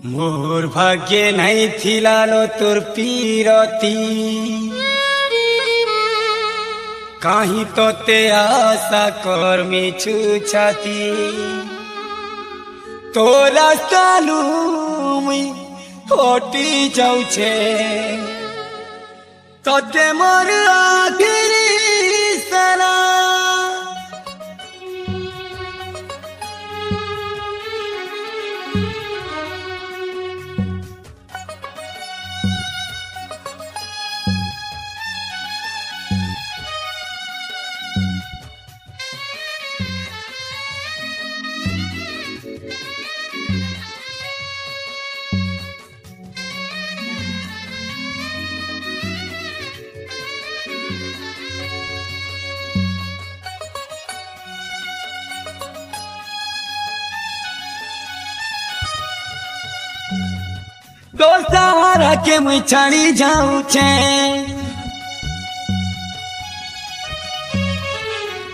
मोर भाग्ये नहीं थिलालो तोर पीरती कहीं तो ते आशा कर मिछु छाती तो रास्ता मुई होटी जाऊ छे तोते मोर आखिरी सलाम। तो सहारा के मुई छाड़ी जाऊं छे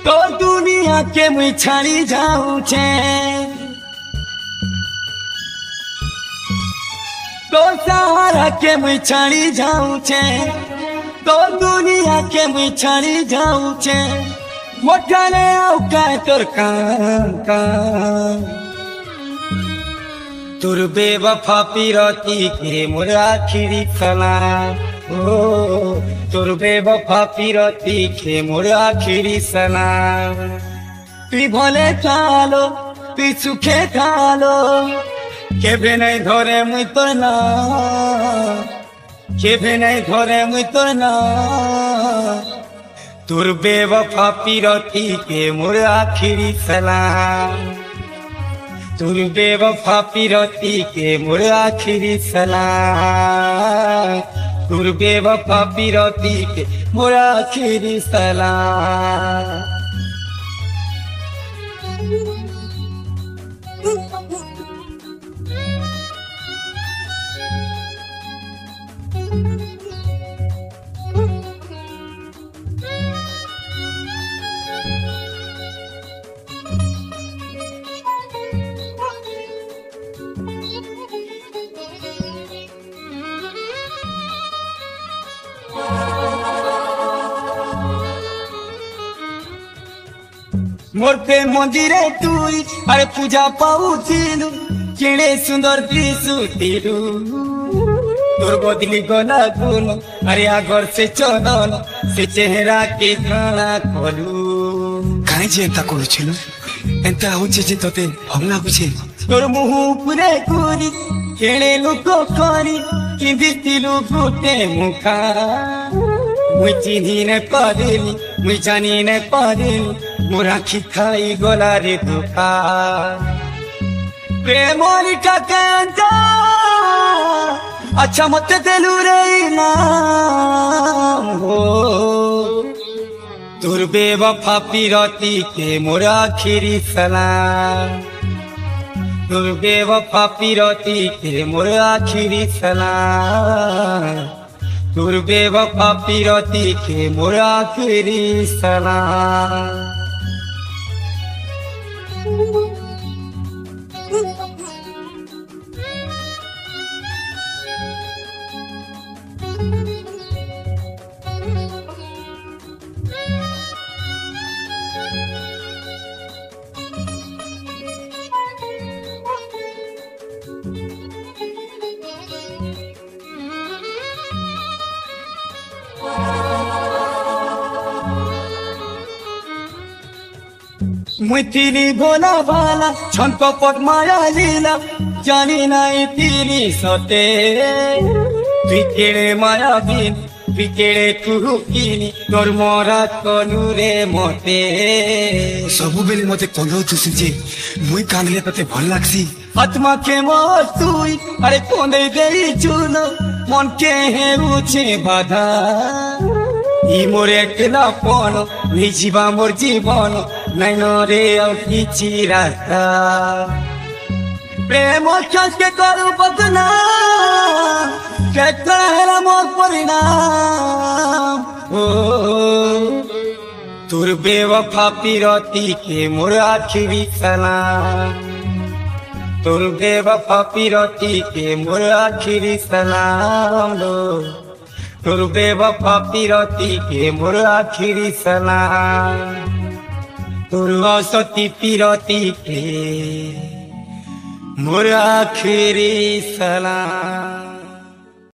तो दुनिया के मुई छाड़ी जाऊं छे तो सहारा के मुई छाड़ी जाऊं छे तो दुनिया के मुई छाड़ी जाऊं छे मोटाने औका तोर काम तुर बेवफा पीरती के मोर आखिरी सलाम। ओ तुर बेवफा पीरती के मोर आखिरी सलाम। तु भले थालो तु सुखे थालो केबे नहीं धरे मुई तोर नाम केबे नहीं धरे मुई तोर नाम तुर बेवफा पीरती के मोर आखिरी सलाम। तुर बेवफा पीरती के मोर आखिरी सलाम। तुर बेवफा पीरती के मोर आखिरी सलाम। मोरते मंदिरे तुई अरे पूजा पाऊथिलु केड़े सुंदर दिसुतिलु तोर बदली गला गुण अरे आगर से चलन से चेहरा के खाना कलु काहे जे एंता करूछिलु एंता होचे जे तते भल लागुछे तोर मुह पुरे कुरी केड़े लोक करी कि दितिलु गुटे मुखा मुई चिन्ही ने पारिली मुई जानी ने पारिली मोर आखि खाई गला रे दुखा प्रेमोरी कांता अच्छा मत देलु रे नाम हो तुर बेवफा पीरती के मोर आखिरी सलाम। तुर बेवफा पीरती के मोर आखिरी सलाम। तुर बेवफा पीरती के मोर आखिरी सलाम। मुई तिली भोला भाला छन कपट माया लीला जानी नहीं तिली सते तुई केड़े माया बिन तुई केड़े कुहुकिनी तोर मरा कलु रे मते सबु बेले मते कंदौ तुसी जे मुई कांदले तते भल लागसी आत्मा के मोर तुई अरे कोंदे देई चुन मन के हे उछे बाधा ई मोर एकला पन नी जीवा मोर जीवन नहीं रे और किछि रास्ता प्रेम छस के करू बदना के कहला मोर परिणाम ओ तुर बेवफा पीरती के मोर आखिरी सलाम। তোর বেওয়াফা পিরতি কে মোর আখিরি সালাম লো তোর বেওয়াফা পিরতি কে মোর আখিরি সালাম তোর অসতি পিরতি কে মোর আখিরি সালাম